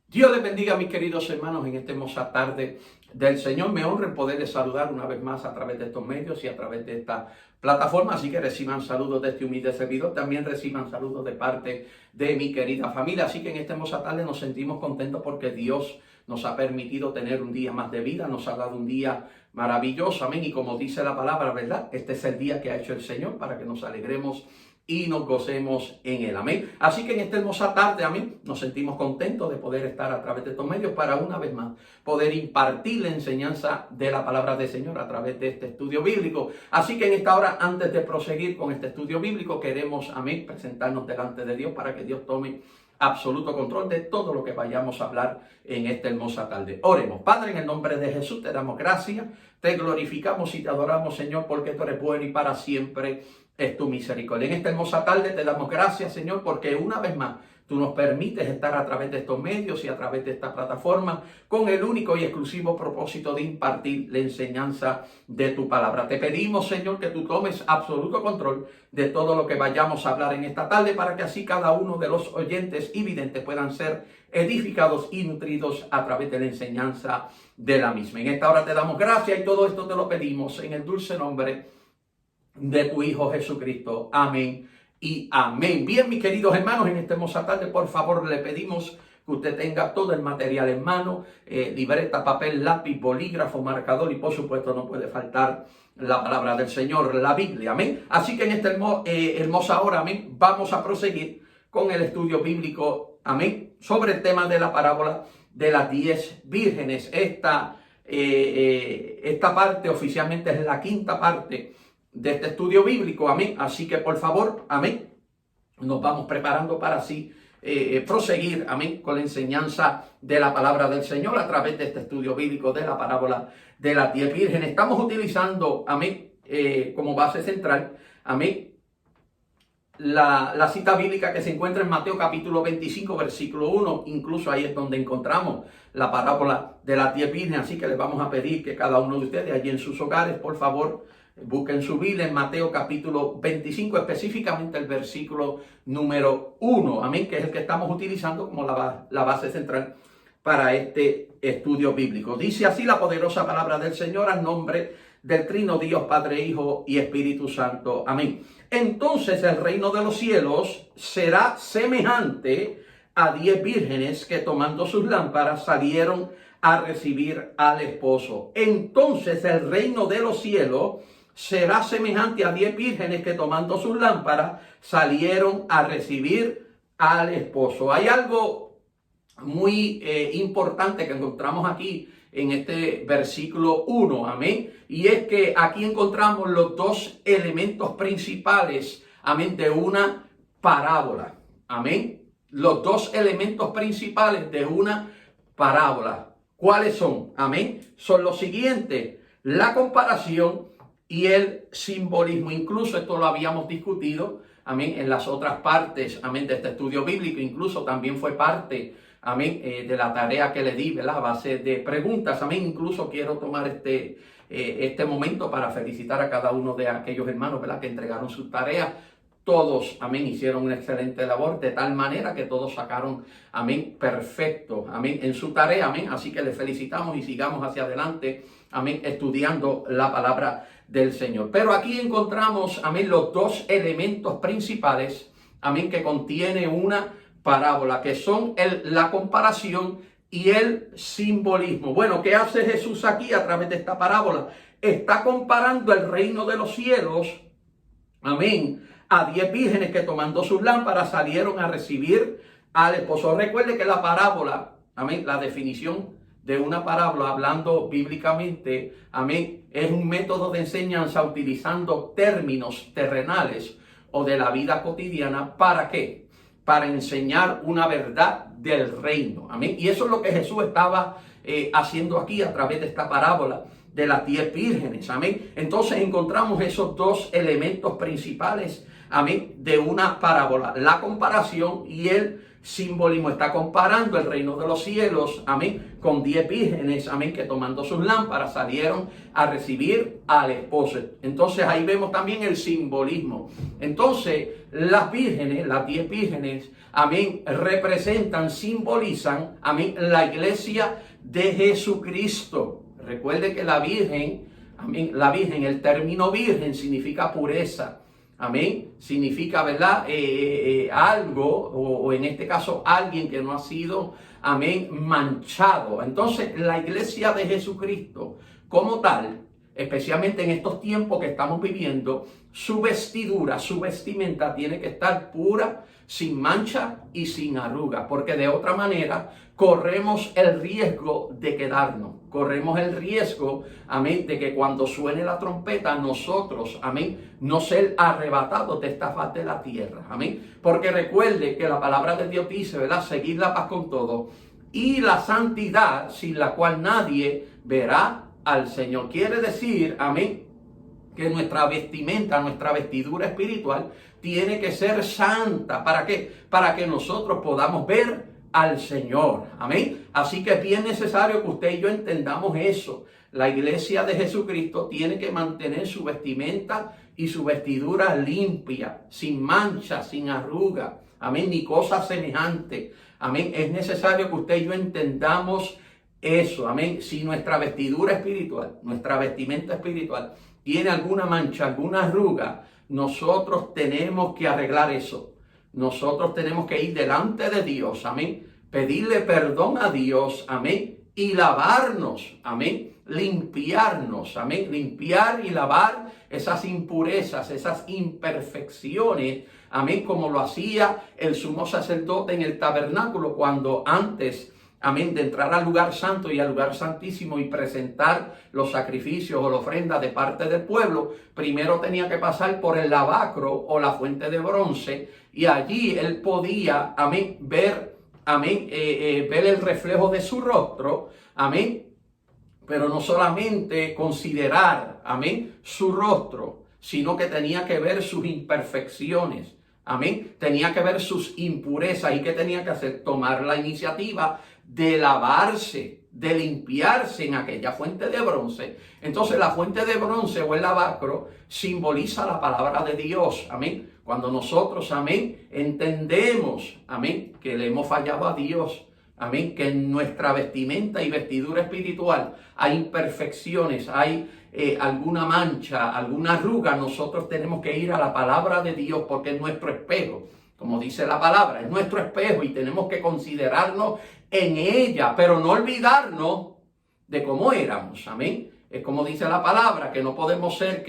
Dios les bendiga, mis queridos hermanos, en esta hermosa tarde del Señor. Me honra el poderles saludar una vez más a través de estos medios y a través de esta plataforma. Así que reciban saludos de este humilde servidor. También reciban saludos de parte de mi querida familia. Así que en esta hermosa tarde nos sentimos contentos porque Dios nos ha permitido tener un día más de vida. Nos ha dado un día maravilloso. Amén. Y como dice la palabra, ¿verdad? Este es el día que ha hecho el Señor para que nos alegremos y nos gocemos en él, amén. Así que en esta hermosa tarde, amén, nos sentimos contentos de poder estar a través de estos medios para una vez más poder impartir la enseñanza de la palabra del Señor a través de este estudio bíblico. Así que en esta hora, antes de proseguir con este estudio bíblico, queremos, amén, presentarnos delante de Dios para que Dios tome absoluto control de todo lo que vayamos a hablar en esta hermosa tarde. Oremos. Padre, en el nombre de Jesús te damos gracias, te glorificamos y te adoramos, Señor, porque tú eres bueno y para siempre es tu misericordia. En esta hermosa tarde te damos gracias, Señor, porque una vez más tú nos permites estar a través de estos medios y a través de esta plataforma con el único y exclusivo propósito de impartir la enseñanza de tu palabra. Te pedimos, Señor, que tú tomes absoluto control de todo lo que vayamos a hablar en esta tarde para que así cada uno de los oyentes y videntes puedan ser edificados y nutridos a través de la enseñanza de la misma. En esta hora te damos gracias y todo esto te lo pedimos en el dulce nombre de tu Hijo Jesucristo. Amén y amén. Bien, mis queridos hermanos, en esta hermosa tarde, por favor, le pedimos que usted tenga todo el material en mano, libreta, papel, lápiz, bolígrafo, marcador y por supuesto no puede faltar la palabra del Señor, la Biblia. Amén. Así que en esta hermosa hora, amén, vamos a proseguir con el estudio bíblico, amén, sobre el tema de la parábola de las 10 vírgenes. Esta parte oficialmente es la quinta parte de este estudio bíblico, amén. Así que por favor, amén, nos vamos preparando para así proseguir, amén, con la enseñanza de la palabra del Señor a través de este estudio bíblico de la parábola de las 10 vírgenes. Estamos utilizando, amén, como base central, amén, la cita bíblica que se encuentra en Mateo capítulo 25, versículo 1. Incluso ahí es donde encontramos la parábola de las 10 vírgenes. Así que les vamos a pedir que cada uno de ustedes allí en sus hogares, por favor, busquen su Biblia en Mateo capítulo 25, específicamente el versículo número 1, amén, que es el que estamos utilizando como la base central para este estudio bíblico. Dice así la poderosa palabra del Señor al nombre del Trino Dios, Padre, Hijo y Espíritu Santo. Amén. Entonces el reino de los cielos será semejante a 10 vírgenes que tomando sus lámparas salieron a recibir al esposo. Entonces el reino de los cielos será semejante a 10 vírgenes que tomando sus lámparas salieron a recibir al esposo. Hay algo muy importante que encontramos aquí en este versículo 1, amén. Y es que aquí encontramos los dos elementos principales, amén, de una parábola, amén. Los dos elementos principales de una parábola. ¿Cuáles son? Amén. Son los siguientes: la comparación y el simbolismo. Incluso esto lo habíamos discutido, amén, en las otras partes, amén, de este estudio bíblico. Incluso también fue parte, amén, de la tarea que le di, ¿verdad?, a base de preguntas, amén. Incluso quiero tomar este momento para felicitar a cada uno de aquellos hermanos, ¿verdad?, que entregaron sus tareas. Todos, amén, hicieron una excelente labor, de tal manera que todos sacaron, amén, perfecto, amén, en su tarea, amén. Así que les felicitamos y sigamos hacia adelante, amén, estudiando la palabra del Señor. Pero aquí encontramos, amén, los dos elementos principales, amén, que contiene una parábola, que son la comparación y el simbolismo. Bueno, ¿qué hace Jesús aquí a través de esta parábola? Está comparando el reino de los cielos, amén, a 10 vírgenes que tomando sus lámparas salieron a recibir al esposo. Recuerde que la parábola, amén, la definición de una parábola, hablando bíblicamente, amén, es un método de enseñanza utilizando términos terrenales o de la vida cotidiana. ¿Para qué? Para enseñar una verdad del reino, amén. Y eso es lo que Jesús estaba haciendo aquí a través de esta parábola de las 10 vírgenes, amén. Entonces encontramos esos dos elementos principales, amén, de una parábola: la comparación y el simbolismo está comparando el reino de los cielos, amén, con 10 vírgenes, amén, que tomando sus lámparas salieron a recibir al esposo. Entonces ahí vemos también el simbolismo. Entonces las vírgenes, las 10 vírgenes, amén, representan, simbolizan, amén, la iglesia de Jesucristo. Recuerde que la virgen, amén, la virgen, el término virgen significa pureza. Amén, significa, ¿verdad? Algo, o en este caso alguien que no ha sido, amén, manchado. Entonces, la iglesia de Jesucristo, como tal, especialmente en estos tiempos que estamos viviendo, su vestidura, su vestimenta tiene que estar pura, sin mancha y sin arruga, porque de otra manera corremos el riesgo de quedarnos. Corremos el riesgo, amén, de que cuando suene la trompeta nosotros, amén, no ser arrebatados de esta faz de la tierra, amén. Porque recuerde que la palabra de Dios dice, ¿verdad? Seguid la paz con todo y la santidad sin la cual nadie verá al Señor. Quiere decir, amén, que nuestra vestimenta, nuestra vestidura espiritual tiene que ser santa. ¿Para qué? Para que nosotros podamos ver al Señor. Amén. Así que es bien necesario que usted y yo entendamos eso. La iglesia de Jesucristo tiene que mantener su vestimenta y su vestidura limpia, sin mancha, sin arruga. Amén. Ni cosa semejante. Amén. Es necesario que usted y yo entendamos eso. Amén. Si nuestra vestidura espiritual, nuestra vestimenta espiritual tiene alguna mancha, alguna arruga, nosotros tenemos que arreglar eso. Nosotros tenemos que ir delante de Dios, amén, pedirle perdón a Dios, amén, y lavarnos, amén, limpiarnos, amén, limpiar y lavar esas impurezas, esas imperfecciones, amén, como lo hacía el sumo sacerdote en el tabernáculo cuando antes, amén, de entrar al lugar santo y al lugar santísimo y presentar los sacrificios o la ofrenda de parte del pueblo, primero tenía que pasar por el lavacro o la fuente de bronce y allí él podía, amén, ver, amén, ver el reflejo de su rostro, amén, pero no solamente considerar, amén, su rostro, sino que tenía que ver sus imperfecciones. Amén. Tenía que ver sus impurezas. ¿Y qué tenía que hacer? Tomar la iniciativa de lavarse, de limpiarse en aquella fuente de bronce. Entonces la fuente de bronce o el lavacro simboliza la palabra de Dios. Amén. Cuando nosotros, amén, entendemos, amén, que le hemos fallado a Dios. Amén, que en nuestra vestimenta y vestidura espiritual hay imperfecciones, hay alguna mancha, alguna arruga, nosotros tenemos que ir a la palabra de Dios porque es nuestro espejo. Como dice la palabra, es nuestro espejo y tenemos que considerarnos en ella, pero no olvidarnos de cómo éramos. Amén. Es como dice la palabra, que no podemos ser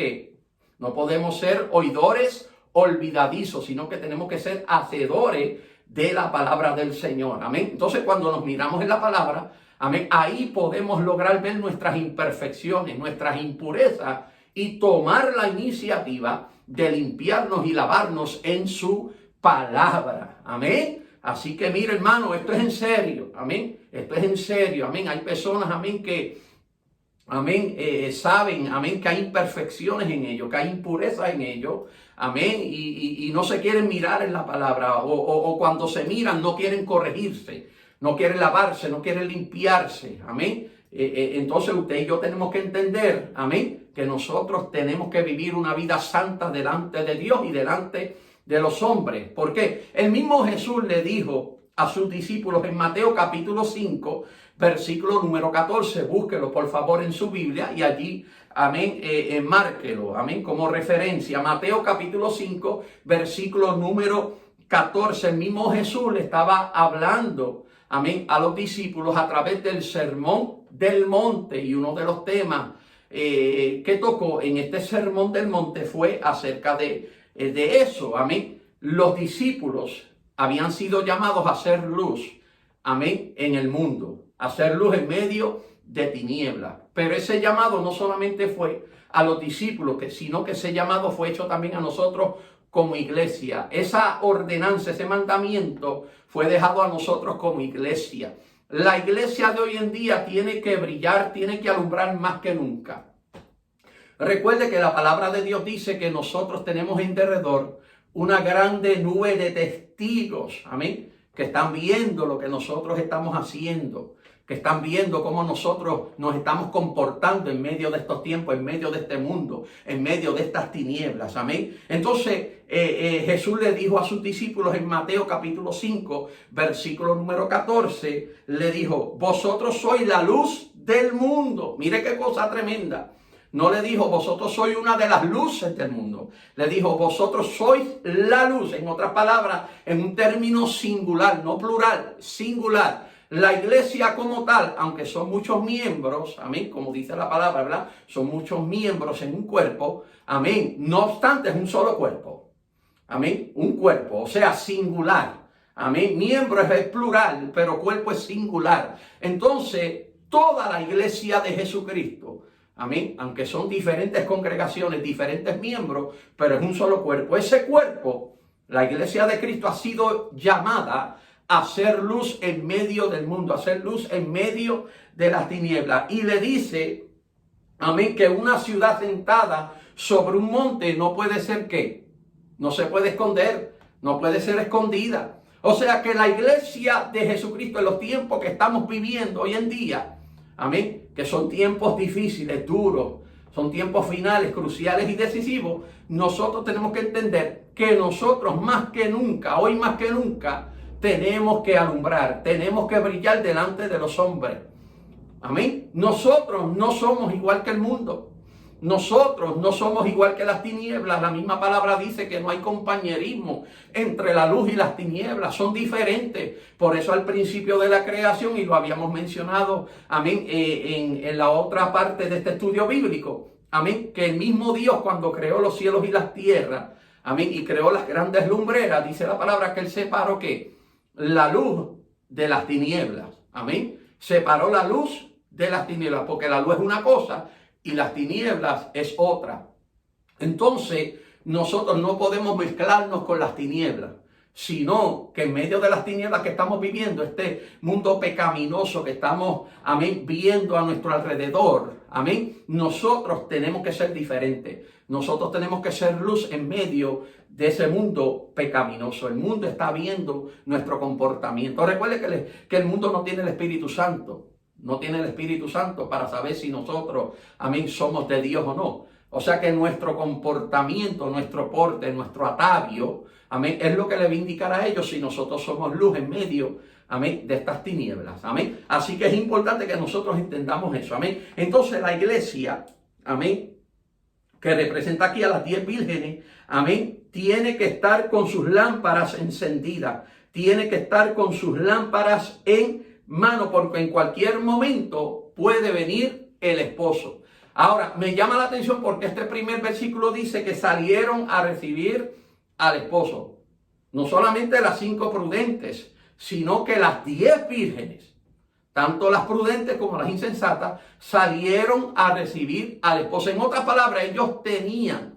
no podemos ser oidores olvidadizos, sino que tenemos que ser hacedores de la palabra del Señor. Amén. Entonces, cuando nos miramos en la palabra, amén, ahí podemos lograr ver nuestras imperfecciones, nuestras impurezas y tomar la iniciativa de limpiarnos y lavarnos en su palabra. Amén. Así que mire, hermano, esto es en serio. Amén. Esto es en serio. Amén. Hay personas, amén, que amén, saben, amén, que hay imperfecciones en ellos, que hay impurezas en ellos, amén, y no se quieren mirar en la palabra, o cuando se miran no quieren corregirse, no quieren lavarse, no quieren limpiarse, amén. Entonces usted y yo tenemos que entender, amén, que nosotros tenemos que vivir una vida santa delante de Dios y delante de los hombres. ¿Por qué? El mismo Jesús le dijo a sus discípulos en Mateo capítulo 5, versículo número 14, búsquelo por favor en su Biblia y allí, amén, márquelo, amén, como referencia. Mateo capítulo 5, versículo número 14, el mismo Jesús le estaba hablando, amén, a los discípulos a través del sermón del monte, y uno de los temas que tocó en este sermón del monte fue acerca de eso, amén. Los discípulos habían sido llamados a hacer luz, amén, en el mundo, a hacer luz en medio de tinieblas. Pero ese llamado no solamente fue a los discípulos, sino que ese llamado fue hecho también a nosotros como iglesia. Esa ordenanza, ese mandamiento fue dejado a nosotros como iglesia. La iglesia de hoy en día tiene que brillar, tiene que alumbrar más que nunca. Recuerde que la palabra de Dios dice que nosotros tenemos en derredor una grande nube de testigos, amén, que están viendo lo que nosotros estamos haciendo, que están viendo cómo nosotros nos estamos comportando en medio de estos tiempos, en medio de este mundo, en medio de estas tinieblas. Amén. Entonces Jesús le dijo a sus discípulos en Mateo capítulo 5, versículo número 14, le dijo, vosotros sois la luz del mundo. Mire qué cosa tremenda. No le dijo, vosotros sois una de las luces del mundo. Le dijo, vosotros sois la luz. En otras palabras, en un término singular, no plural, singular. La iglesia como tal, aunque son muchos miembros, amén, como dice la palabra, ¿verdad? Son muchos miembros en un cuerpo, amén. No obstante, es un solo cuerpo, amén, un cuerpo, o sea, singular, amén. Miembro es plural, pero cuerpo es singular. Entonces, toda la iglesia de Jesucristo, amén, aunque son diferentes congregaciones, diferentes miembros, pero es un solo cuerpo. Ese cuerpo, la iglesia de Cristo, ha sido llamada hacer luz en medio del mundo, hacer luz en medio de las tinieblas. Y le dice, amén, que una ciudad sentada sobre un monte no puede ser ¿qué? No se puede esconder, no puede ser escondida. O sea que la iglesia de Jesucristo en los tiempos que estamos viviendo hoy en día, amén, que son tiempos difíciles, duros, son tiempos finales, cruciales y decisivos, nosotros tenemos que entender que nosotros más que nunca, hoy más que nunca, tenemos que alumbrar, tenemos que brillar delante de los hombres. Amén. Nosotros no somos igual que el mundo. Nosotros no somos igual que las tinieblas. La misma palabra dice que no hay compañerismo entre la luz y las tinieblas. Son diferentes. Por eso al principio de la creación, y lo habíamos mencionado, amén, en la otra parte de este estudio bíblico, amén, que el mismo Dios cuando creó los cielos y las tierras, amén, y creó las grandes lumbreras, dice la palabra que Él separó ¿qué? La luz de las tinieblas. Amén. Separó la luz de las tinieblas, porque la luz es una cosa y las tinieblas es otra. Entonces, nosotros no podemos mezclarnos con las tinieblas, sino que en medio de las tinieblas que estamos viviendo, este mundo pecaminoso que estamos, amén, viendo a nuestro alrededor, amén, nosotros tenemos que ser diferentes. Nosotros tenemos que ser luz en medio de ese mundo pecaminoso. El mundo está viendo nuestro comportamiento. Recuerde que el mundo no tiene el Espíritu Santo. No tiene el Espíritu Santo para saber si nosotros, amén, somos de Dios o no. O sea que nuestro comportamiento, nuestro porte, nuestro atavio, amén, es lo que le va a indicar a ellos si nosotros somos luz en medio, amén, de estas tinieblas. Amén. Así que es importante que nosotros entendamos eso. Amén. Entonces la iglesia, amén, que representa aquí a las 10 vírgenes, amén, tiene que estar con sus lámparas encendidas, tiene que estar con sus lámparas en mano, porque en cualquier momento puede venir el esposo. Ahora, me llama la atención porque este primer versículo dice que salieron a recibir al esposo. No solamente las 5 prudentes, sino que las 10 vírgenes, tanto las prudentes como las insensatas, salieron a recibir al esposo. En otras palabras, ellos tenían,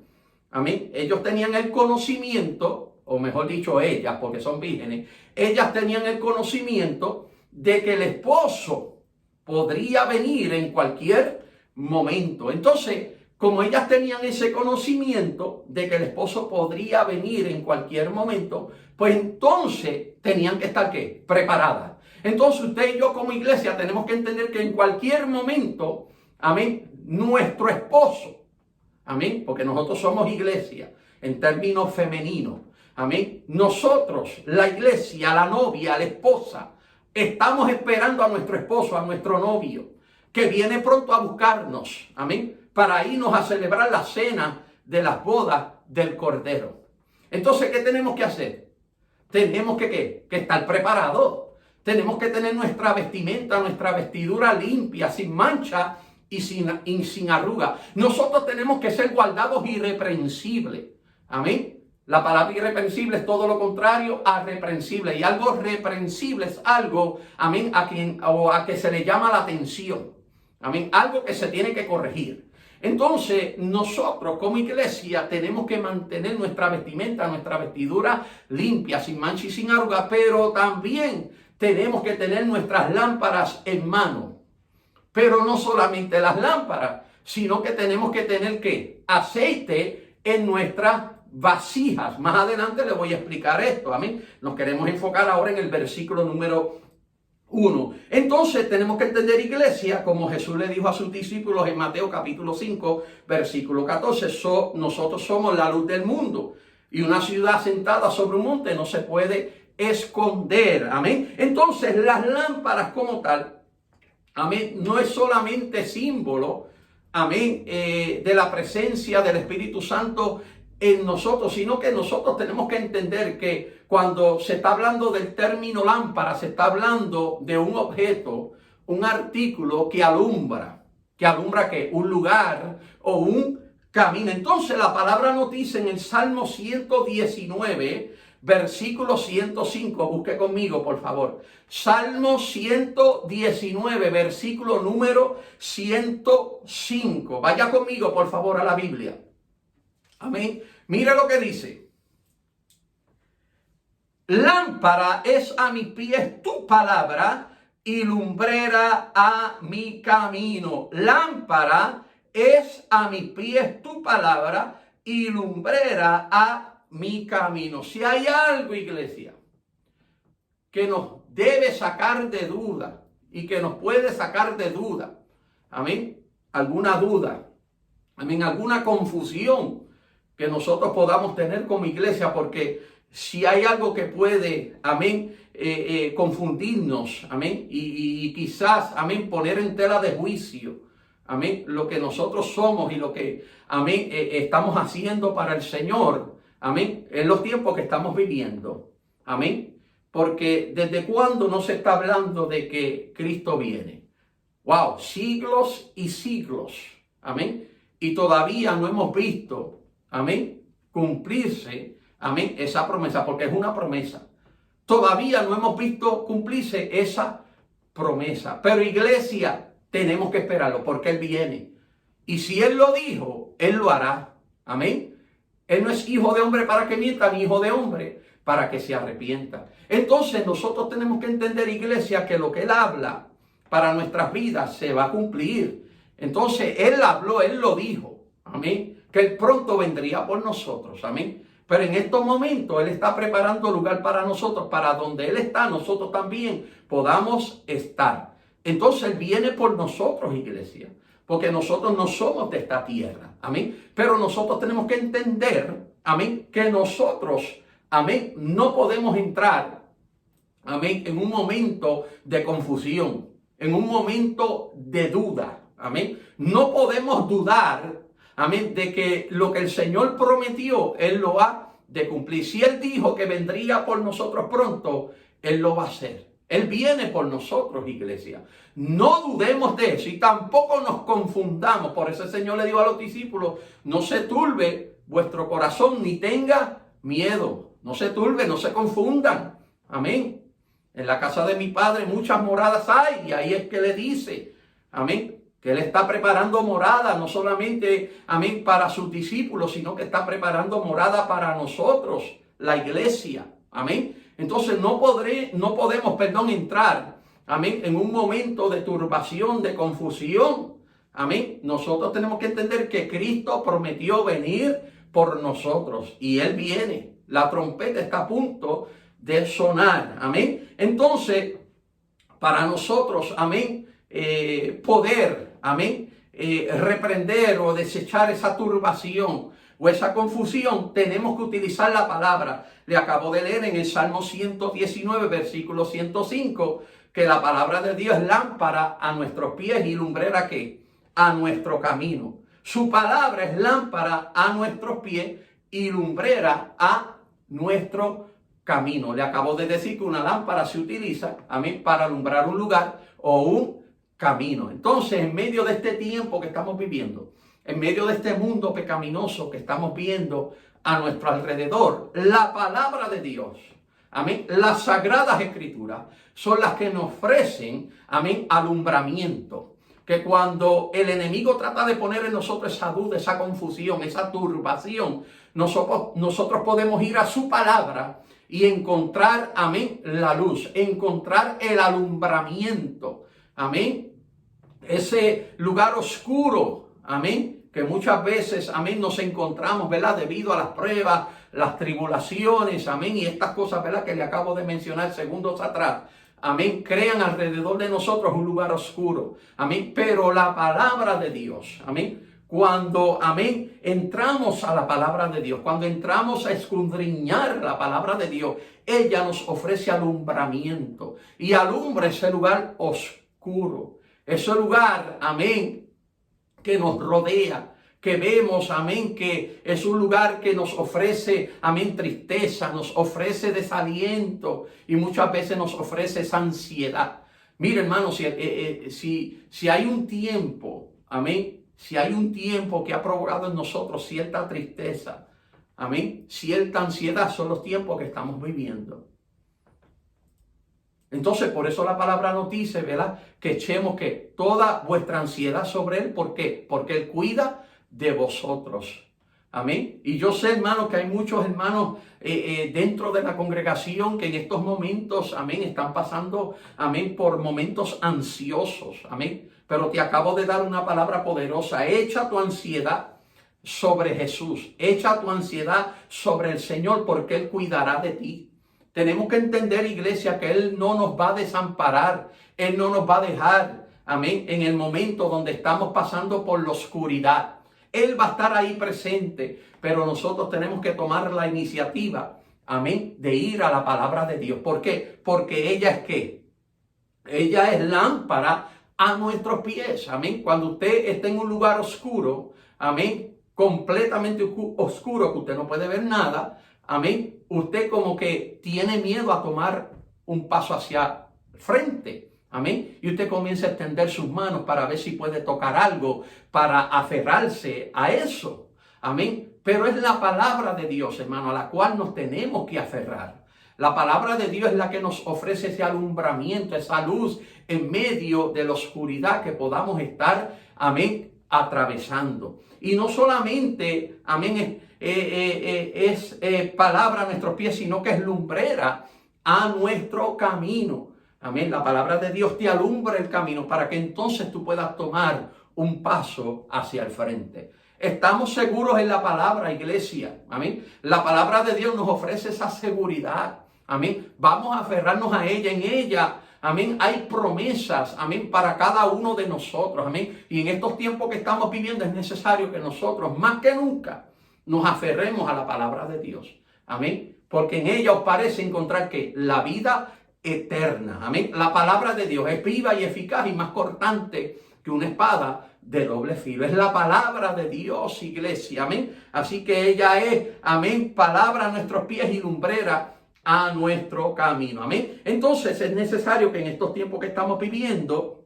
amén, ellos tenían el conocimiento, o mejor dicho, ellas, porque son vírgenes, ellas tenían el conocimiento de que el esposo podría venir en cualquier momento. Entonces, como ellas tenían ese conocimiento de que el esposo podría venir en cualquier momento, pues entonces tenían que estar ¿qué? Preparadas. Entonces usted y yo como iglesia tenemos que entender que en cualquier momento, amén, nuestro esposo, amén, porque nosotros somos iglesia en términos femeninos, amén, nosotros, la iglesia, la novia, la esposa, estamos esperando a nuestro esposo, a nuestro novio, que viene pronto a buscarnos, amén, para irnos a celebrar la cena de las bodas del Cordero. Entonces, ¿qué tenemos que hacer? Tenemos que estar preparados. Tenemos que tener nuestra vestimenta, nuestra vestidura limpia, sin mancha y sin arruga. Nosotros tenemos que ser guardados irreprensibles. Amén. La palabra irreprensible es todo lo contrario a reprensible. Y algo reprensible es algo, amén, a que se le llama la atención. Amén. Algo que se tiene que corregir. Entonces, nosotros como iglesia tenemos que mantener nuestra vestimenta, nuestra vestidura limpia, sin mancha y sin arruga, pero también tenemos que tener nuestras lámparas en mano. Pero no solamente las lámparas, sino que tenemos que tener ¿qué? Aceite en nuestras vasijas. Más adelante le voy a explicar esto, amén. Nos queremos enfocar ahora en el versículo número 1. Entonces tenemos que entender, iglesia, como Jesús le dijo a sus discípulos en Mateo capítulo 5, versículo 14, nosotros somos la luz del mundo. Y una ciudad sentada sobre un monte no se puede esconder. Amén. Entonces las lámparas como tal, amén, no es solamente símbolo, amén, de la presencia del Espíritu Santo en nosotros, sino que nosotros tenemos que entender que cuando se está hablando del término lámpara, se está hablando de un objeto, un artículo que alumbra que un lugar o un camino. Entonces la palabra nos dice en el Salmo 119, versículo 105, busque conmigo por favor. Salmo 119, versículo número 105. Vaya conmigo por favor a la Biblia. Amén. Mire lo que dice. Lámpara es a mis pies tu palabra y lumbrera a mi camino. Lámpara es a mis pies tu palabra y lumbrera a mi camino. Si hay algo, iglesia, que nos debe sacar de duda y que nos puede sacar de duda, amén, alguna duda, amén, alguna confusión que nosotros podamos tener como iglesia, porque si hay algo que puede, amén, confundirnos, amén, y quizás, amén, poner en tela de juicio, amén, lo que nosotros somos y lo que, amén, estamos haciendo para el Señor, amén, en los tiempos que estamos viviendo, amén, porque desde cuándo no se está hablando de que Cristo viene. Wow, siglos y siglos, amén, y todavía no hemos visto, amén, cumplirse, amén, esa promesa, porque es una promesa. Todavía no hemos visto cumplirse esa promesa. Pero iglesia, tenemos que esperarlo porque Él viene. Y si Él lo dijo, Él lo hará. Amén. Él no es hijo de hombre para que mienta, ni hijo de hombre para que se arrepienta. Entonces nosotros tenemos que entender, iglesia, que lo que Él habla para nuestras vidas se va a cumplir. Entonces Él habló, Él lo dijo. Amén. Que Él pronto vendría por nosotros. Amén. Pero en estos momentos Él está preparando lugar para nosotros, para donde Él está, nosotros también podamos estar. Entonces Él viene por nosotros, iglesia, porque nosotros no somos de esta tierra, amén. Pero nosotros tenemos que entender, amén, que nosotros, amén, no podemos entrar, amén, en un momento de confusión, en un momento de duda, amén. No podemos dudar, amén, de que lo que el Señor prometió, Él lo ha de cumplir. Si Él dijo que vendría por nosotros pronto, Él lo va a hacer. Él viene por nosotros, iglesia. No dudemos de eso y tampoco nos confundamos. Por eso el Señor le dijo a los discípulos, no se turbe vuestro corazón ni tenga miedo. No se turbe, no se confundan. Amén. En la casa de mi Padre muchas moradas hay, y ahí es que le dice, amén, que Él está preparando morada, no solamente, amén, para sus discípulos, sino que está preparando morada para nosotros, la iglesia, amén. Entonces no podemos, entrar, amén, en un momento de turbación, de confusión, amén. Nosotros tenemos que entender que Cristo prometió venir por nosotros y Él viene. La trompeta está a punto de sonar, amén. Entonces, para nosotros, amén, poder, amén, reprender o desechar esa turbación o esa confusión, tenemos que utilizar la palabra. Le acabo de leer en el Salmo 119, versículo 105, que la palabra de Dios es lámpara a nuestros pies y lumbrera ¿qué? A nuestro camino. Su palabra es lámpara a nuestros pies y lumbrera a nuestro camino. Le acabo de decir que una lámpara se utiliza, amén, para alumbrar un lugar o un camino. Entonces, en medio de este tiempo que estamos viviendo, en medio de este mundo pecaminoso que estamos viendo a nuestro alrededor, la palabra de Dios, amén, las sagradas escrituras son las que nos ofrecen, amén, alumbramiento. Que cuando el enemigo trata de poner en nosotros esa duda, esa confusión, esa turbación, nosotros podemos ir a su palabra y encontrar, amén, la luz, encontrar el alumbramiento, amén, ese lugar oscuro, amén, que muchas veces, amén, nos encontramos, ¿verdad? Debido a las pruebas, las tribulaciones, amén, y estas cosas, ¿verdad? Que le acabo de mencionar segundos atrás. Amén, crean alrededor de nosotros un lugar oscuro. Amén, pero la palabra de Dios, amén, cuando, amén, entramos a la palabra de Dios, cuando entramos a escudriñar la palabra de Dios, ella nos ofrece alumbramiento y alumbra ese lugar oscuro, ese lugar, amén, que nos rodea, que vemos, amén, que es un lugar que nos ofrece, amén, tristeza, nos ofrece desaliento y muchas veces nos ofrece esa ansiedad. Mire, hermano, si hay un tiempo, amén, si hay un tiempo que ha provocado en nosotros cierta tristeza, amén, cierta ansiedad, son los tiempos que estamos viviendo. Entonces, por eso la palabra nos dice, ¿verdad? Que echemos que toda vuestra ansiedad sobre Él. ¿Por qué? Porque Él cuida de vosotros. Amén. Y yo sé, hermano, que hay muchos hermanos dentro de la congregación que en estos momentos, amén, están pasando, amén, por momentos ansiosos. Amén. Pero te acabo de dar una palabra poderosa. Echa tu ansiedad sobre Jesús. Echa tu ansiedad sobre el Señor porque Él cuidará de ti. Tenemos que entender, iglesia, que Él no nos va a desamparar. Él no nos va a dejar, amén, en el momento donde estamos pasando por la oscuridad. Él va a estar ahí presente, pero nosotros tenemos que tomar la iniciativa, amén, de ir a la palabra de Dios. ¿Por qué? Porque ella es ¿qué? Ella es lámpara a nuestros pies, amén. Cuando usted está en un lugar oscuro, amén, completamente oscuro, que usted no puede ver nada, amén, usted como que tiene miedo a tomar un paso hacia frente. Amén. Y usted comienza a extender sus manos para ver si puede tocar algo, para aferrarse a eso. Amén. Pero es la palabra de Dios, hermano, a la cual nos tenemos que aferrar. La palabra de Dios es la que nos ofrece ese alumbramiento, esa luz en medio de la oscuridad que podamos estar, amén, atravesando. Y no solamente, amén, es palabra a nuestros pies, sino que es lumbrera a nuestro camino. Amén. La palabra de Dios te alumbra el camino para que entonces tú puedas tomar un paso hacia el frente. Estamos seguros en la palabra, iglesia. Amén. La palabra de Dios nos ofrece esa seguridad. Amén. Vamos a aferrarnos a ella. En ella, amén, hay promesas, amén, para cada uno de nosotros. Amén. Y en estos tiempos que estamos viviendo es necesario que nosotros, más que nunca, nos aferremos a la palabra de Dios. Amén. Porque en ella os parece encontrar que la vida eterna. Amén. La palabra de Dios es viva y eficaz y más cortante que una espada de doble filo. Es la palabra de Dios, iglesia. Amén. Así que ella es, amén, palabra a nuestros pies y lumbrera a nuestro camino. Amén. Entonces es necesario que en estos tiempos que estamos viviendo,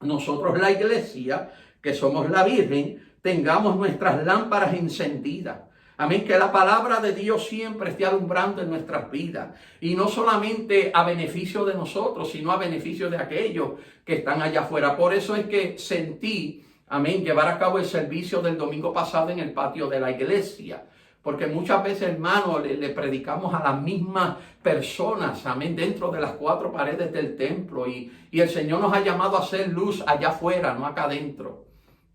nosotros, la iglesia, que somos la Virgen, tengamos nuestras lámparas encendidas. Amén, que la palabra de Dios siempre esté alumbrando en nuestras vidas. Y no solamente a beneficio de nosotros, sino a beneficio de aquellos que están allá afuera. Por eso es que sentí, amén, llevar a cabo el servicio del domingo pasado en el patio de la iglesia. Porque muchas veces, hermano, le predicamos a las mismas personas, amén, dentro de las cuatro paredes del templo. Y el Señor nos ha llamado a hacer luz allá afuera, no acá adentro.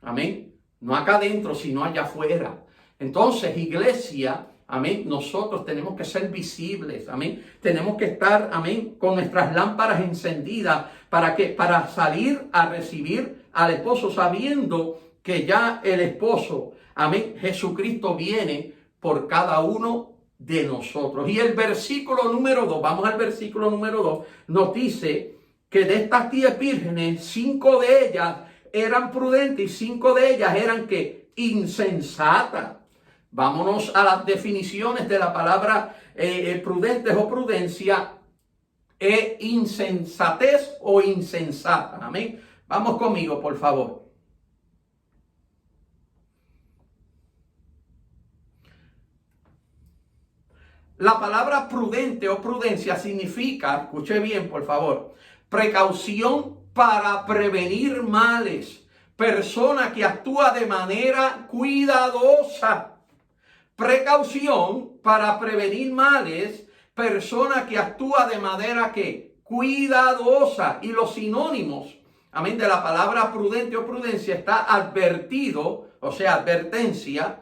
Amén. No acá adentro, sino allá afuera. Entonces, iglesia, amén, nosotros tenemos que ser visibles, amén. Tenemos que estar, amén, con nuestras lámparas encendidas. ¿Para qué? Para salir a recibir al esposo, sabiendo que ya el esposo, amén, Jesucristo viene por cada uno de nosotros. Y el versículo número 2, vamos al versículo número 2, nos dice que de estas 10 vírgenes, 5 de ellas eran prudentes y 5 de ellas eran que insensatas. Vámonos a las definiciones de la palabra prudentes o prudencia, insensatez o insensata. Amén. Vamos conmigo, por favor. La palabra prudente o prudencia significa, escuche bien, por favor, precaución para prevenir males. Persona que actúa de manera cuidadosa. Precaución para prevenir males, persona que actúa de manera que cuidadosa. Y los sinónimos, amén, de la palabra prudente o prudencia está advertido, o sea, advertencia,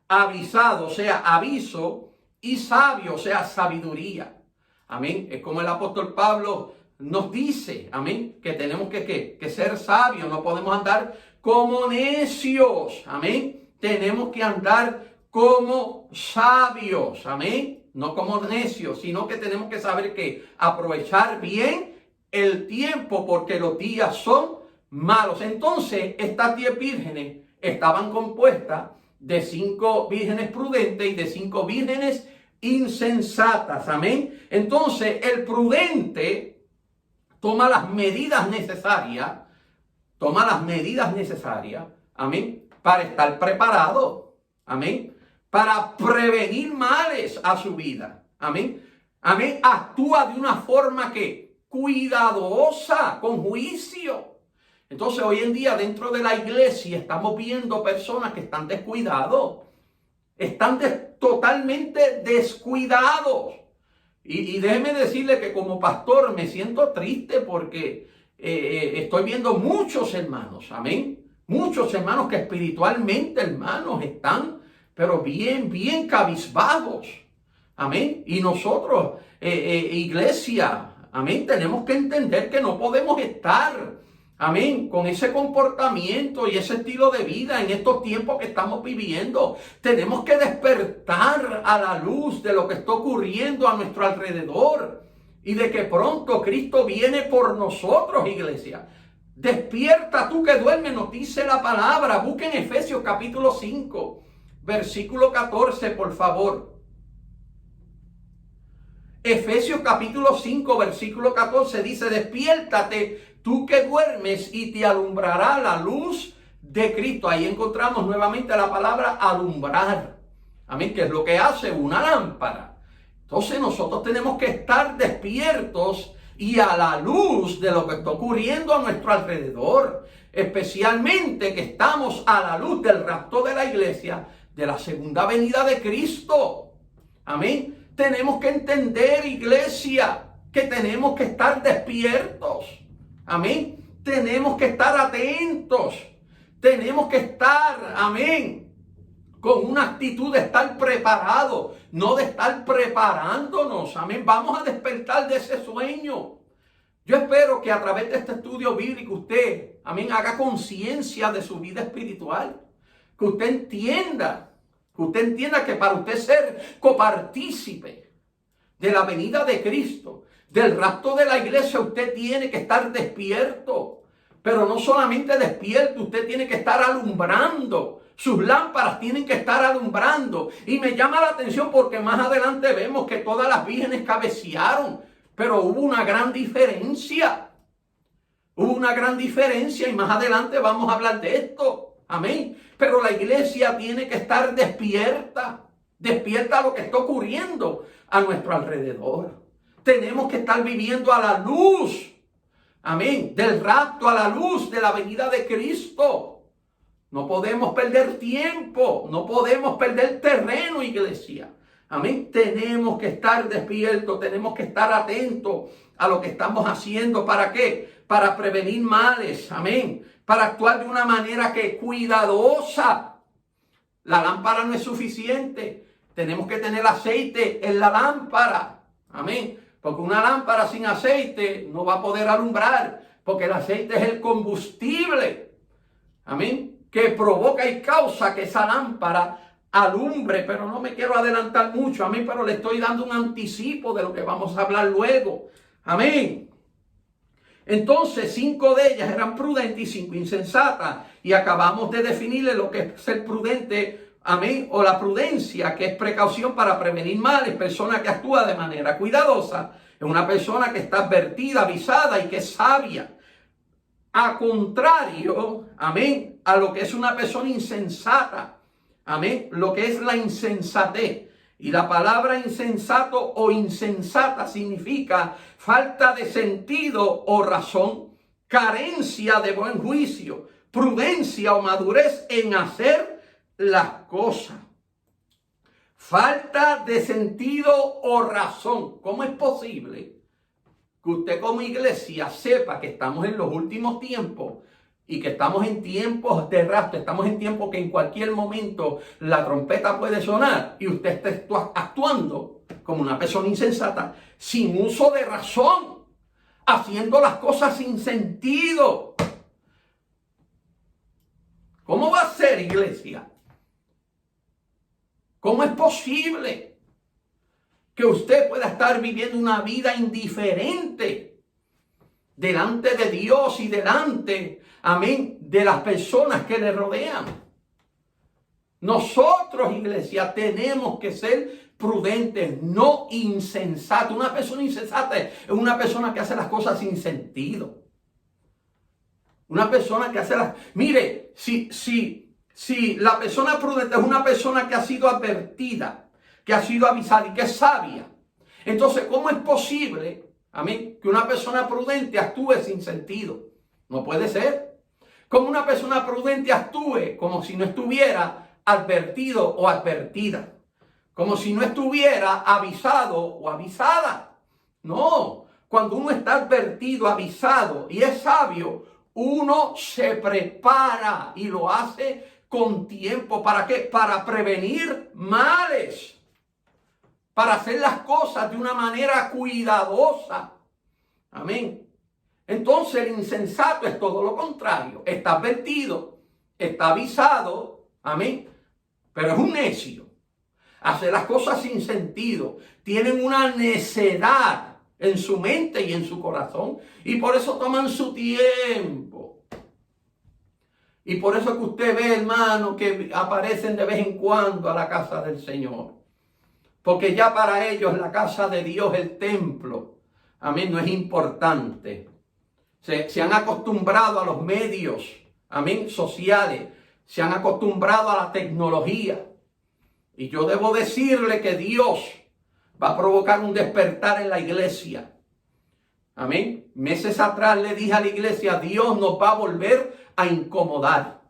avisado, o sea, aviso, y sabio, o sea, sabiduría. Amén. Es como el apóstol Pablo nos dice, amén, que tenemos que ser sabios, no podemos andar como necios, amén. Tenemos que andar como sabios, amén, no como necios, sino que tenemos que saber que aprovechar bien el tiempo porque los días son malos. Entonces, estas 10 vírgenes estaban compuestas de 5 vírgenes prudentes y de 5 vírgenes insensatas, amén. Entonces, el prudente toma las medidas necesarias, amén, para estar preparado, amén, para prevenir males a su vida, amén, amén, actúa de una forma que cuidadosa, con juicio. Entonces hoy en día dentro de la iglesia estamos viendo personas que están descuidados, están totalmente descuidados. Y déjeme decirle que como pastor me siento triste porque estoy viendo muchos hermanos, amén, muchos hermanos que espiritualmente, hermanos, están, pero bien cabizbajos, amén. Y nosotros, iglesia, amén, tenemos que entender que no podemos estar, amén, con ese comportamiento y ese estilo de vida en estos tiempos que estamos viviendo. Tenemos que despertar a la luz de lo que está ocurriendo a nuestro alrededor y de que pronto Cristo viene por nosotros, iglesia. Despierta tú que duermes, nos dice la palabra. Busquen Efesios capítulo 5, versículo 14, por favor. Efesios capítulo 5, versículo 14 dice: despiértate tú que duermes y te alumbrará la luz de Cristo. Ahí encontramos nuevamente la palabra alumbrar. Amén, que es lo que hace una lámpara. Entonces nosotros tenemos que estar despiertos y a la luz de lo que está ocurriendo a nuestro alrededor. Especialmente que estamos a la luz del rapto de la iglesia, de la segunda venida de Cristo. Amén. Tenemos que entender, iglesia, que tenemos que estar despiertos. Amén. Tenemos que estar atentos. Tenemos que estar, amén, con una actitud de estar preparado, no de estar preparándonos. Amén. Vamos a despertar de ese sueño. Yo espero que a través de este estudio bíblico usted, amén, haga conciencia de su vida espiritual. Que usted entienda que para usted ser copartícipe de la venida de Cristo, del rapto de la iglesia, usted tiene que estar despierto. Pero no solamente despierto, usted tiene que estar alumbrando. Sus lámparas tienen que estar alumbrando. Y me llama la atención porque más adelante vemos que todas las vírgenes cabecearon. Pero hubo una gran diferencia. Hubo una gran diferencia y más adelante vamos a hablar de esto. Amén. Pero la iglesia tiene que estar despierta. Despierta a lo que está ocurriendo a nuestro alrededor. Tenemos que estar viviendo a la luz. Amén. Del rapto, a la luz de la venida de Cristo. No podemos perder tiempo. No podemos perder terreno, iglesia. Amén. Tenemos que estar despiertos. Tenemos que estar atentos a lo que estamos haciendo. ¿Para qué? Para prevenir males. Amén. Para actuar de una manera que cuidadosa. La lámpara no es suficiente. Tenemos que tener aceite en la lámpara. Amén. Porque una lámpara sin aceite no va a poder alumbrar. Porque el aceite es el combustible. Amén. Que provoca y causa que esa lámpara alumbre. Pero no me quiero adelantar mucho. Amén. Pero le estoy dando un anticipo de lo que vamos a hablar luego. Amén. Entonces 5 de ellas eran prudentes y 5 insensatas. Y acabamos de definirle lo que es ser prudente. Amén. O la prudencia, que es precaución para prevenir males. Persona que actúa de manera cuidadosa. Es una persona que está advertida, avisada y que es sabia. A contrario, amén, a lo que es una persona insensata. Amén. Lo que es la insensatez. Y la palabra insensato o insensata significa falta de sentido o razón, carencia de buen juicio, prudencia o madurez en hacer las cosas. Falta de sentido o razón. ¿Cómo es posible que usted como iglesia sepa que estamos en los últimos tiempos y que estamos en tiempos de rapto, estamos en tiempos que en cualquier momento la trompeta puede sonar y usted está actuando como una persona insensata, sin uso de razón, haciendo las cosas sin sentido. ¿Cómo va a ser, iglesia? ¿Cómo es posible que usted pueda estar viviendo una vida indiferente delante de Dios y delante, amén, de las personas que le rodean? Nosotros, iglesia, tenemos que ser prudentes, no insensatos. Una persona insensata es una persona que hace las cosas sin sentido. Una persona que hace las... Mire, si la persona prudente es una persona que ha sido advertida, que ha sido avisada y que es sabia, entonces, ¿cómo es posible, amén, que una persona prudente actúe sin sentido? No puede ser. Como una persona prudente actúe como si no estuviera advertido o advertida, como si no estuviera avisado o avisada. No, cuando uno está advertido, avisado y es sabio, uno se prepara y lo hace con tiempo. ¿Para qué? Para prevenir males, para hacer las cosas de una manera cuidadosa. Amén. Entonces el insensato es todo lo contrario. Está advertido, está avisado, amén, pero es un necio. Hace las cosas sin sentido. Tienen una necedad en su mente y en su corazón. Y por eso toman su tiempo. Y por eso que usted ve, hermano, que aparecen de vez en cuando a la casa del Señor. Porque ya para ellos la casa de Dios, el templo, amén, no es importante. Se han acostumbrado a los medios, amén, sociales. Se han acostumbrado a la tecnología. Y yo debo decirle que Dios va a provocar un despertar en la iglesia. Amén. Meses atrás le dije a la iglesia, Dios nos va a volver a incomodar.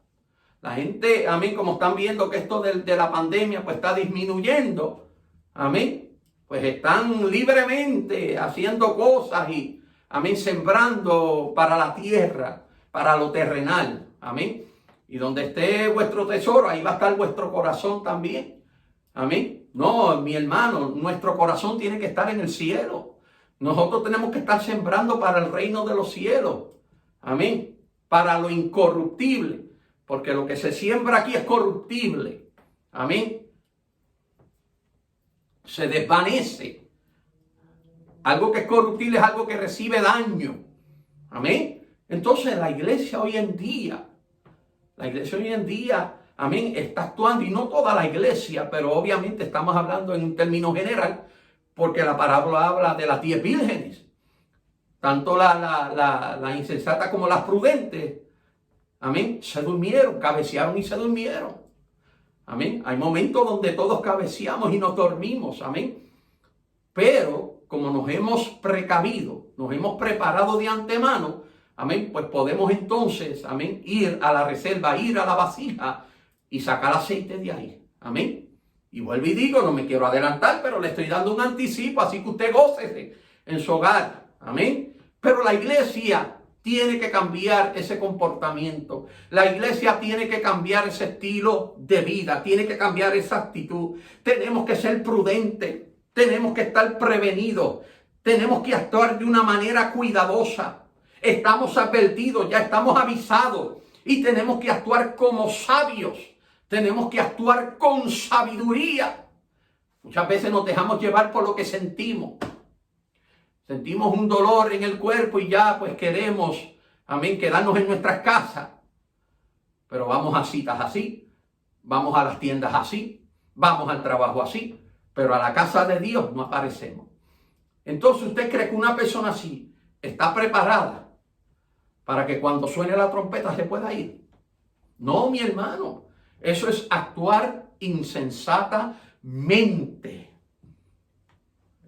La gente, amén, como están viendo que esto de la pandemia pues está disminuyendo, amén, pues están libremente haciendo cosas y, amén, sembrando para la tierra, para lo terrenal, amén. Y donde esté vuestro tesoro, ahí va a estar vuestro corazón también, amén. No, mi hermano, nuestro corazón tiene que estar en el cielo. Nosotros tenemos que estar sembrando para el reino de los cielos, amén, para lo incorruptible, porque lo que se siembra aquí es corruptible, amén, se desvanece. Algo que es corruptible es algo que recibe daño, amén. Entonces la iglesia hoy en día, amén, está actuando, y no toda la iglesia, pero obviamente estamos hablando en un término general, porque la parábola habla de las 10 vírgenes, tanto la insensata como las prudentes, amén, se durmieron, cabecearon y se durmieron, amén. Hay momentos donde todos cabeceamos y nos dormimos, amén, pero como nos hemos precavido, nos hemos preparado de antemano, amén, pues podemos entonces, amén, ir a la reserva, ir a la vasija y sacar aceite de ahí, amén. Y vuelvo y digo, no me quiero adelantar, pero le estoy dando un anticipo, así que usted gócese en su hogar, amén. Pero la iglesia tiene que cambiar ese comportamiento. La iglesia tiene que cambiar ese estilo de vida, tiene que cambiar esa actitud. Tenemos que ser prudentes, tenemos que estar prevenidos, tenemos que actuar de una manera cuidadosa. Estamos advertidos, ya estamos avisados y tenemos que actuar como sabios. Tenemos que actuar con sabiduría. Muchas veces nos dejamos llevar por lo que sentimos. Sentimos un dolor en el cuerpo y ya pues queremos, amén, quedarnos en nuestras casas. Pero vamos a citas así, vamos a las tiendas así, vamos al trabajo así, pero a la casa de Dios no aparecemos. Entonces, ¿usted cree que una persona así está preparada para que cuando suene la trompeta se pueda ir? No, mi hermano. Eso es actuar insensatamente.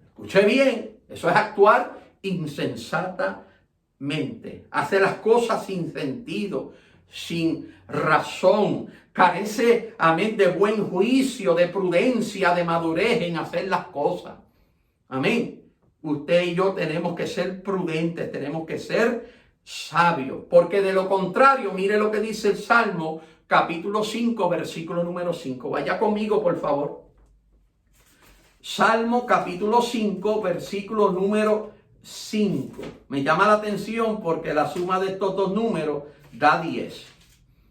Escuche bien, eso es actuar insensatamente. Hace las cosas sin sentido, sin razón. Carece, amén, de buen juicio, de prudencia, de madurez en hacer las cosas. Amén. usted y yo tenemos que ser prudentes, tenemos que ser sabios, porque de lo contrario, mire lo que dice el Salmo, capítulo 5, versículo número 5. Vaya conmigo, por favor. Salmo capítulo 5, versículo número 5. Me llama la atención porque la suma de estos dos números da 10.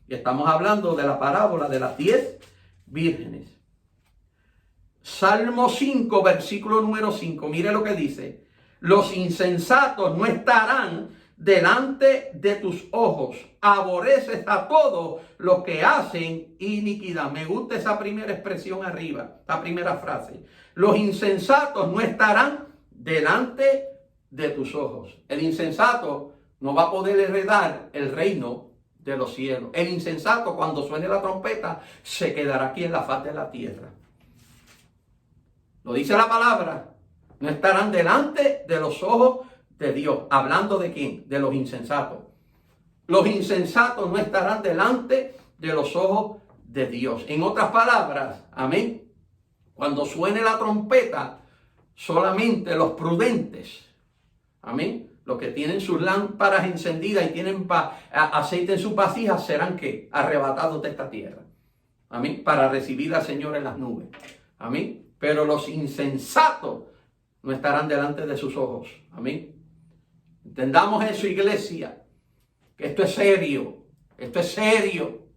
Y estamos hablando de la parábola de las 10 vírgenes. Salmo 5, versículo número 5. Mire lo que dice. Los insensatos no estarán delante de tus ojos. Aborreces a todos los que hacen iniquidad. Me gusta esa primera expresión arriba, la primera frase. Los insensatos no estarán delante de tus ojos. El insensato no va a poder heredar el reino de los cielos. El insensato, cuando suene la trompeta, se quedará aquí en la faz de la tierra. Lo dice la palabra. No estarán delante de los ojos de Dios. ¿Hablando de quién? De los insensatos. Los insensatos no estarán delante de los ojos de Dios. En otras palabras, amén, cuando suene la trompeta, solamente los prudentes, amén, los que tienen sus lámparas encendidas y tienen aceite en sus vasijas, serán ¿qué? Arrebatados de esta tierra. Amén, para recibir al Señor en las nubes. Amén. Pero los insensatos no estarán delante de sus ojos. Amén. Entendamos eso, iglesia, que esto es serio. Esto es serio.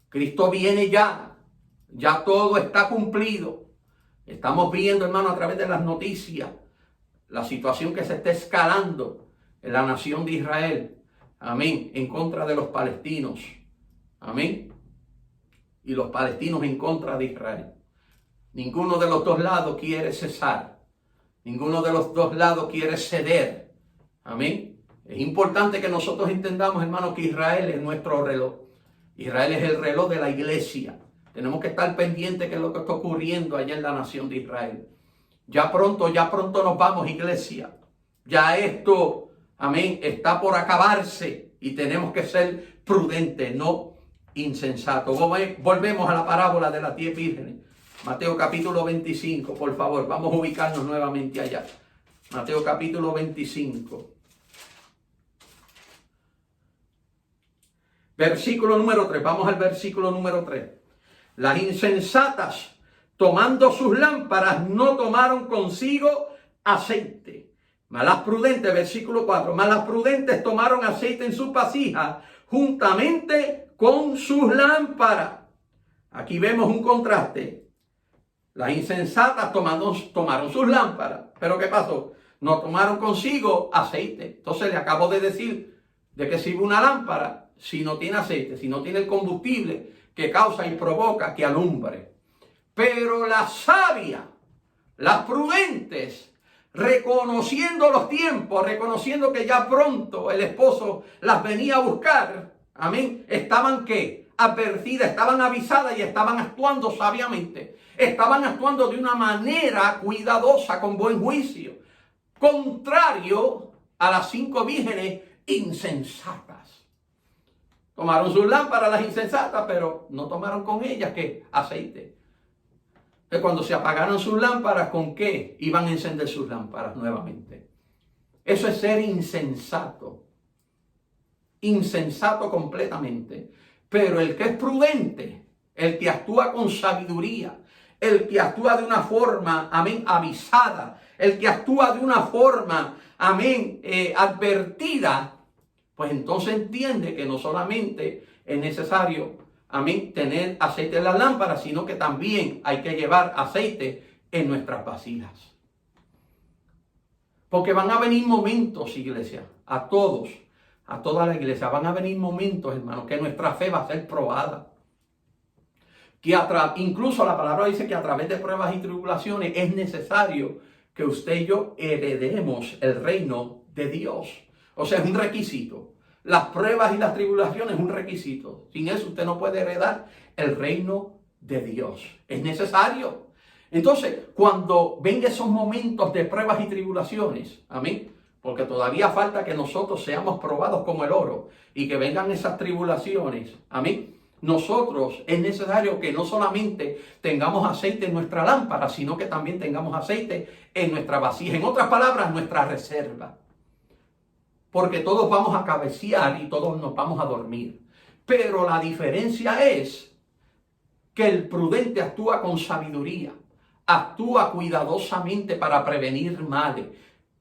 Cristo viene ya. Ya todo está cumplido. Estamos viendo, hermano, a través de las noticias, la situación que se está escalando en la nación de Israel. Amén. En contra de los palestinos. Amén. Y los palestinos en contra de Israel. Ninguno de los dos lados quiere cesar. Ninguno de los dos lados quiere ceder. Amén. Es importante que nosotros entendamos, hermano, que Israel es nuestro reloj. Israel es el reloj de la iglesia. Tenemos que estar pendientes de lo que está ocurriendo allá en la nación de Israel. Ya pronto nos vamos, iglesia. Ya esto, amén, está por acabarse y tenemos que ser prudentes, no insensatos. Volvemos a la parábola de las 10 vírgenes. Mateo capítulo 25, por favor, vamos a ubicarnos nuevamente allá. Mateo capítulo 25. Versículo número 3, vamos al versículo número 3. Las insensatas, tomando sus lámparas, no tomaron consigo aceite. Mas las prudentes, versículo 4, mas las prudentes tomaron aceite en sus vasijas juntamente con sus lámparas. Aquí vemos un contraste. Las insensatas tomaron sus lámparas. ¿Pero qué pasó? No tomaron consigo aceite. Entonces le acabo de decir de qué sirve una lámpara si no tiene aceite, si no tiene el combustible que causa y provoca que alumbre. Pero las sabias, las prudentes, reconociendo los tiempos, reconociendo que ya pronto el esposo las venía a buscar, amén, estaban ¿qué? Advertidas, estaban avisadas y estaban actuando sabiamente. Estaban actuando de una manera cuidadosa, con buen juicio, contrario a las 5 vírgenes insensatas. Tomaron sus lámparas las insensatas, pero no tomaron con ellas ¿qué? Aceite. Entonces, cuando se apagaron sus lámparas, ¿con qué iban a encender sus lámparas nuevamente? Eso es ser insensato. Insensato completamente. Pero el que es prudente, el que actúa con sabiduría, el que actúa de una forma, amén, avisada, el que actúa de una forma, amén, advertida, pues entonces entiende que no solamente es necesario, amén, tener aceite en las lámparas, sino que también hay que llevar aceite en nuestras vasijas. Porque van a venir momentos, iglesia, a toda la iglesia, van a venir momentos, hermanos, que nuestra fe va a ser probada. Que incluso la palabra dice que a través de pruebas y tribulaciones es necesario que usted y yo heredemos el reino de Dios. O sea, es un requisito. Las pruebas y las tribulaciones es un requisito. Sin eso usted no puede heredar el reino de Dios. Es necesario. Entonces, cuando vengan esos momentos de pruebas y tribulaciones, amén, porque todavía falta que nosotros seamos probados como el oro y que vengan esas tribulaciones, amén, Nosotros es necesario que no solamente tengamos aceite en nuestra lámpara, sino que también tengamos aceite en nuestra vasija. En otras palabras, nuestra reserva. Porque todos vamos a cabecear y todos nos vamos a dormir. Pero la diferencia es que el prudente actúa con sabiduría, actúa cuidadosamente para prevenir males.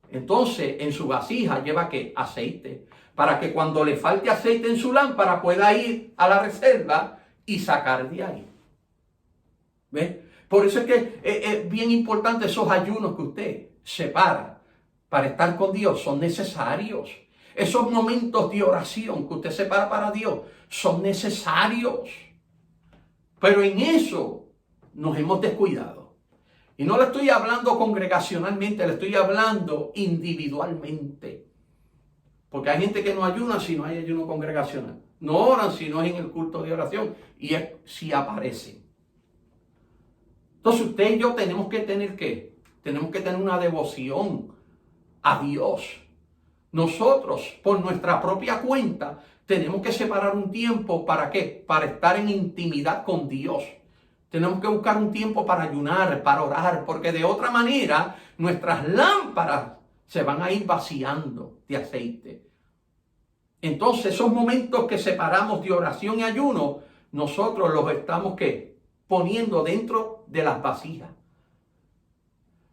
Entonces, en su vasija lleva ¿qué? Aceite, para que cuando le falte aceite en su lámpara pueda ir a la reserva y sacar de ahí. ¿Ves? Por eso es que es bien importante esos ayunos que usted separa para estar con Dios, son necesarios. Esos momentos de oración que usted separa para Dios son necesarios. Pero en eso nos hemos descuidado. Y no le estoy hablando congregacionalmente, le estoy hablando individualmente. Porque hay gente que no ayuna si no hay ayuno congregacional. No oran si no es en el culto de oración. Y es si aparecen. Entonces usted y yo tenemos que tener ¿qué? Tenemos que tener una devoción a Dios. Nosotros, por nuestra propia cuenta, tenemos que separar un tiempo, ¿para qué? Para estar en intimidad con Dios. Tenemos que buscar un tiempo para ayunar, para orar, porque de otra manera nuestras lámparas se van a ir vaciando de aceite. Entonces, esos momentos que separamos de oración y ayuno, nosotros los estamos ¿qué? Poniendo dentro de las vasijas.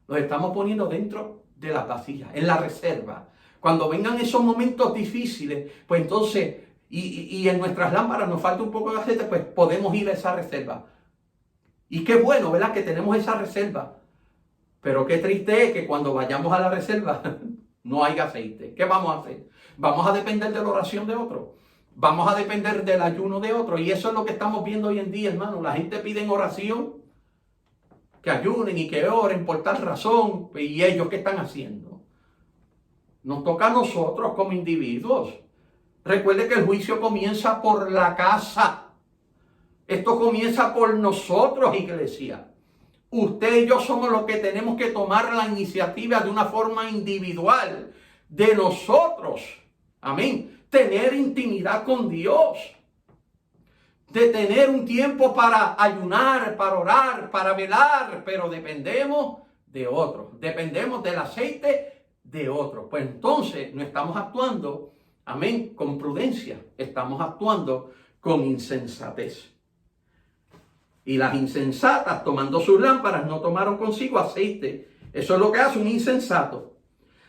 Los estamos poniendo dentro de las vasijas, en la reserva. Cuando vengan esos momentos difíciles, pues entonces, y en nuestras lámparas nos falta un poco de aceite, pues podemos ir a esa reserva. Y qué bueno, ¿verdad? Que tenemos esa reserva. Pero qué triste es que cuando vayamos a la reserva no haya aceite. ¿Qué vamos a hacer? Vamos a depender de la oración de otro. Vamos a depender del ayuno de otro. Y eso es lo que estamos viendo hoy en día, hermano. La gente pide en oración que ayunen y que oren por tal razón. ¿Y ellos qué están haciendo? Nos toca a nosotros como individuos. Recuerde que el juicio comienza por la casa. Esto comienza por nosotros, iglesia. Usted y yo somos los que tenemos que tomar la iniciativa de una forma individual de nosotros. Amén. Tener intimidad con Dios. De tener un tiempo para ayunar, para orar, para velar. Pero dependemos de otros. Dependemos del aceite de otros. Pues entonces no estamos actuando, amén, con prudencia. Estamos actuando con insensatez. Y las insensatas, tomando sus lámparas, no tomaron consigo aceite. Eso es lo que hace un insensato.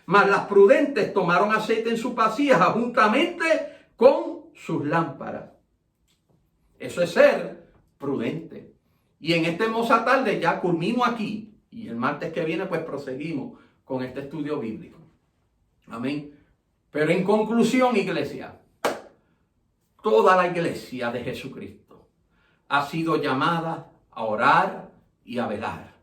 Mas las prudentes tomaron aceite en sus vasijas juntamente con sus lámparas. Eso es ser prudente. Y en esta hermosa tarde ya culmino aquí. Y el martes que viene pues proseguimos con este estudio bíblico. Amén. Pero en conclusión, iglesia, toda la iglesia de Jesucristo ha sido llamada a orar y a velar.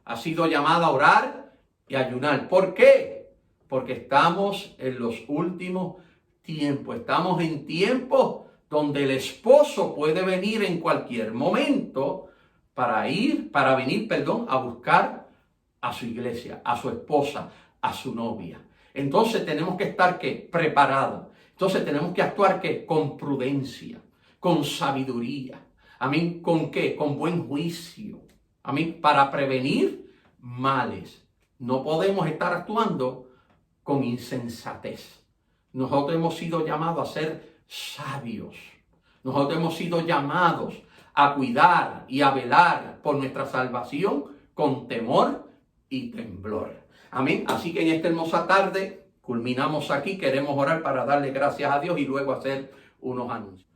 Ha sido llamada a orar y a ayunar. ¿Por qué? Porque estamos en los últimos tiempos. Estamos en tiempos donde el esposo puede venir en cualquier momento para venir a buscar a su iglesia, a su esposa, a su novia. Entonces tenemos que estar ¿qué? Preparados. Entonces tenemos que actuar ¿qué? Con prudencia, con sabiduría. Amén. ¿Con qué? Con buen juicio. Amén. Para prevenir males. No podemos estar actuando con insensatez. Nosotros hemos sido llamados a ser sabios. Nosotros hemos sido llamados a cuidar y a velar por nuestra salvación con temor y temblor. Amén. Así que en esta hermosa tarde culminamos aquí. Queremos orar para darle gracias a Dios y luego hacer unos anuncios.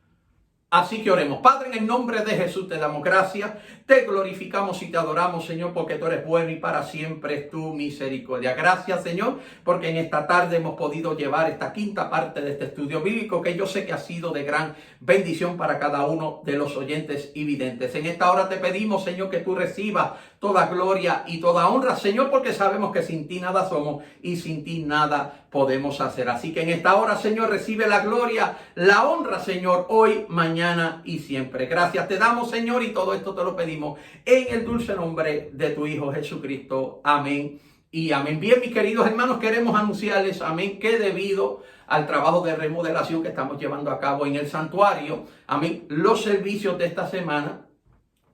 Así que oremos. Padre, en el nombre de Jesús te damos gracias, te glorificamos y te adoramos, Señor, porque tú eres bueno y para siempre es tu misericordia. Gracias, Señor, porque en esta tarde hemos podido llevar esta quinta parte de este estudio bíblico que yo sé que ha sido de gran bendición para cada uno de los oyentes y videntes. En esta hora te pedimos, Señor, que tú recibas toda gloria y toda honra, Señor, porque sabemos que sin ti nada somos y sin ti nada podemos hacer. Así que en esta hora, Señor, recibe la gloria, la honra, Señor, hoy, mañana y siempre. Gracias te damos, Señor, y todo esto te lo pedimos en el dulce nombre de tu Hijo Jesucristo. Amén Y amén. Bien, mis queridos hermanos, queremos anunciarles, amén, que debido al trabajo de remodelación que estamos llevando a cabo en el santuario, amén, los servicios de esta semana,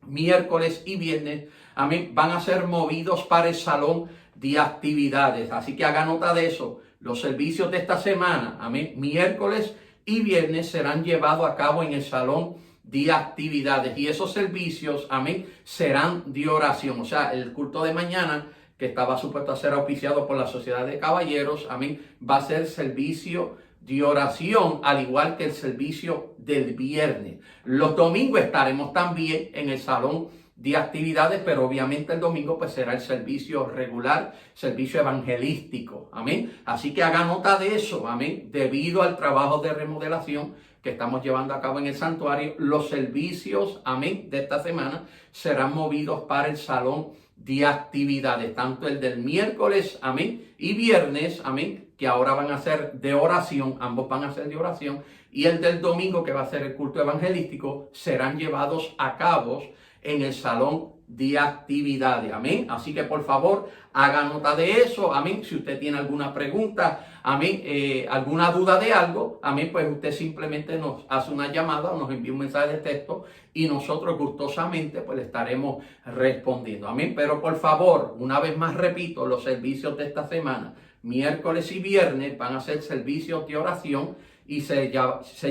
miércoles y viernes, amén, van a ser movidos para el salón de actividades. Así que haga nota de eso. Los servicios de esta semana, amén, miércoles y viernes serán llevados a cabo en el salón de actividades. Y esos servicios, amén, serán de oración. O sea, el culto de mañana, que estaba supuesto a ser auspiciado por la Sociedad de Caballeros, amén, va a ser servicio de oración, al igual que el servicio del viernes. Los domingos estaremos también en el salón de actividades, pero obviamente el domingo pues será el servicio regular, servicio evangelístico, amén. Así que haga nota de eso, amén. Debido al trabajo de remodelación que estamos llevando a cabo en el santuario, los servicios, amén, de esta semana serán movidos para el salón de actividades, tanto el del miércoles, amén, y viernes, amén, que ahora van a ser de oración, ambos van a ser de oración, y el del domingo, que va a ser el culto evangelístico, serán llevados a cabo en el salón de actividades, amén. Así que por favor, haga nota de eso, amén. Si usted tiene alguna pregunta, amén, alguna duda de algo, amén, pues usted simplemente nos hace una llamada o nos envía un mensaje de texto y nosotros gustosamente pues le estaremos respondiendo, amén. Pero por favor, una vez más repito, los servicios de esta semana, miércoles y viernes, van a ser servicios de oración y se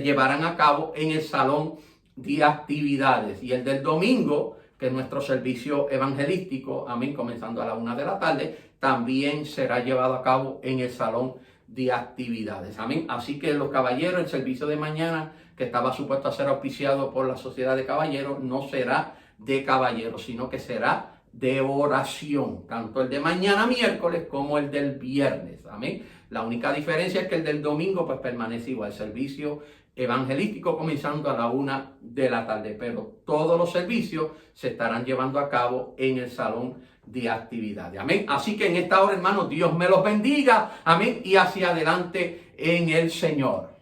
llevarán a cabo en el salón de actividades. Y el del domingo, que es nuestro servicio evangelístico, amén, comenzando a la 1 de la tarde, también será llevado a cabo en el salón de actividades, amén. Así que los caballeros, el servicio de mañana, que estaba supuesto a ser auspiciado por la Sociedad de Caballeros, no será de caballeros, sino que será de oración, tanto el de mañana miércoles como el del viernes, amén. La única diferencia es que el del domingo pues permanece igual, el servicio evangelístico comenzando a la 1 de la tarde, pero todos los servicios se estarán llevando a cabo en el salón de actividades, amén. Así que en esta hora, hermanos, Dios me los bendiga, amén, y hacia adelante en el Señor.